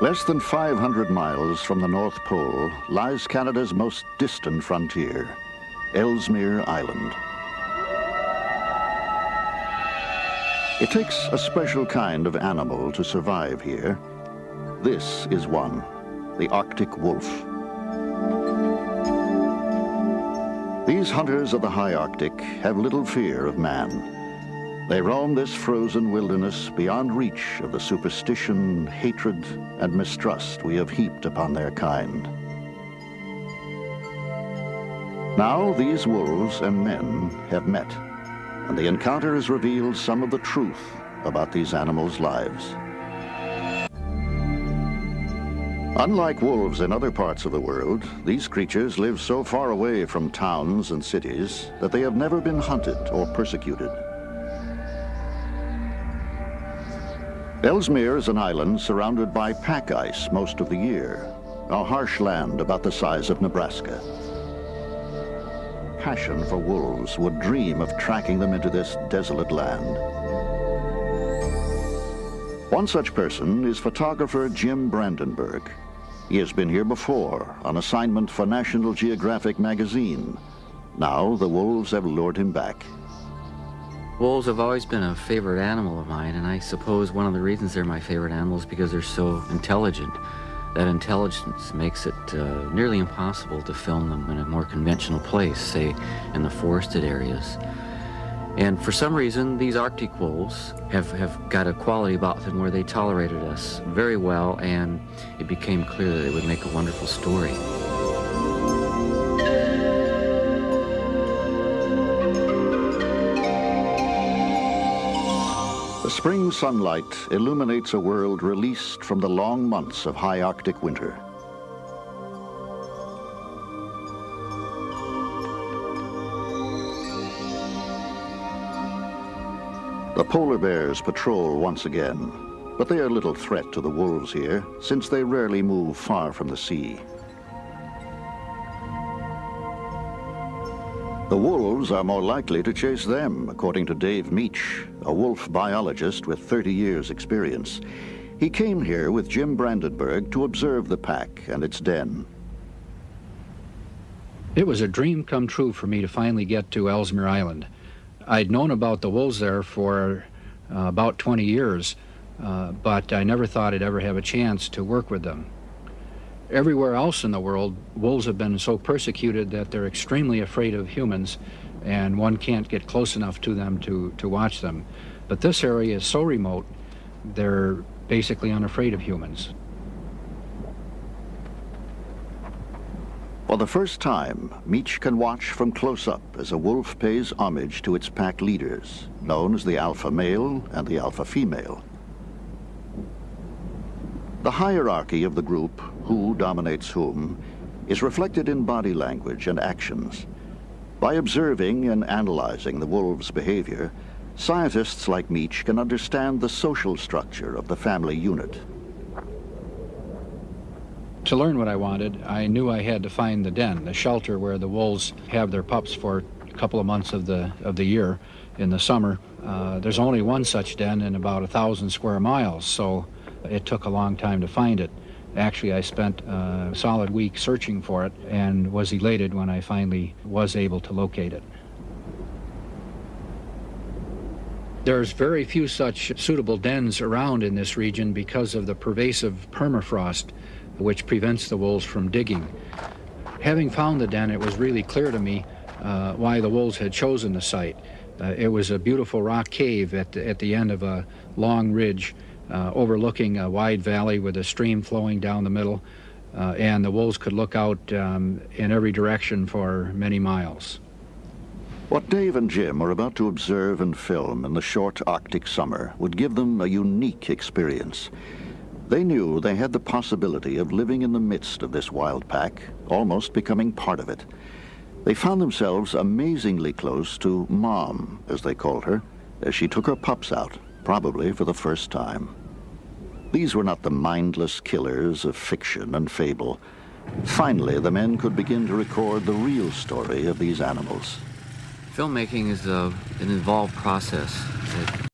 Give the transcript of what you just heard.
Less than 500 miles from the North Pole lies Canada's most distant frontier, Ellesmere Island. It takes a special kind of animal to survive here. This is one, the Arctic wolf. These hunters of the high Arctic have little fear of man. They roam this frozen wilderness beyond reach of the superstition, hatred, and mistrust we have heaped upon their kind. Now these wolves and men have met, and the encounter has revealed some of the truth about these animals' lives. Unlike wolves in other parts of the world, these creatures live so far away from towns and cities that they have never been hunted or persecuted. Ellesmere is an island surrounded by pack ice most of the year, a harsh land about the size of Nebraska. Passion for wolves would dream of tracking them into this desolate land. One such person is photographer Jim Brandenburg. He has been here before on assignment for National Geographic magazine. Now the wolves have lured him back. Wolves have always been a favorite animal of mine, and I suppose one of the reasons they're my favorite animal is because they're so intelligent. That intelligence makes it nearly impossible to film them in a more conventional place, say in the forested areas. And for some reason, these Arctic wolves have got a quality about them where they tolerated us very well, and it became clear that it would make a wonderful story. The spring sunlight illuminates a world released from the long months of high Arctic winter. The polar bears patrol once again, but they are little threat to the wolves here, since they rarely move far from the sea. The wolves are more likely to chase them, according to Dave Meach, a wolf biologist with 30 years' experience. He came here with Jim Brandenburg to observe the pack and its den. It was a dream come true for me to finally get to Ellesmere Island. I'd known about the wolves there for about 20 years, but I never thought I'd ever have a chance to work with them. Everywhere else in the world, wolves have been so persecuted that they're extremely afraid of humans, and one can't get close enough to them to watch them. But this area is so remote, they're basically unafraid of humans. For the first time, Meach can watch from close up as a wolf pays homage to its pack leaders, known as the alpha male and the alpha female. The hierarchy of the group, who dominates whom, is reflected in body language and actions. By observing and analyzing the wolves' behavior, scientists like Meach can understand the social structure of the family unit. To learn what I wanted, I knew I had to find the den, the shelter where the wolves have their pups for a couple of months of the year in the summer. There's only one such den in about 1,000 square miles, so it took a long time to find it. Actually, I spent a solid week searching for it and was elated when I finally was able to locate it. There's very few such suitable dens around in this region because of the pervasive permafrost, which prevents the wolves from digging. Having found the den, it was really clear to me why the wolves had chosen the site. It was a beautiful rock cave at the end of a long ridge overlooking a wide valley with a stream flowing down the middle, and the wolves could look out in every direction for many miles. What Dave and Jim are about to observe and film in the short Arctic summer would give them a unique experience. They knew they had the possibility of living in the midst of this wild pack, almost becoming part of it. They found themselves amazingly close to Mom, as they called her, as she took her pups out, probably for the first time. These were not the mindless killers of fiction and fable. Finally, the men could begin to record the real story of these animals. Filmmaking is an involved process.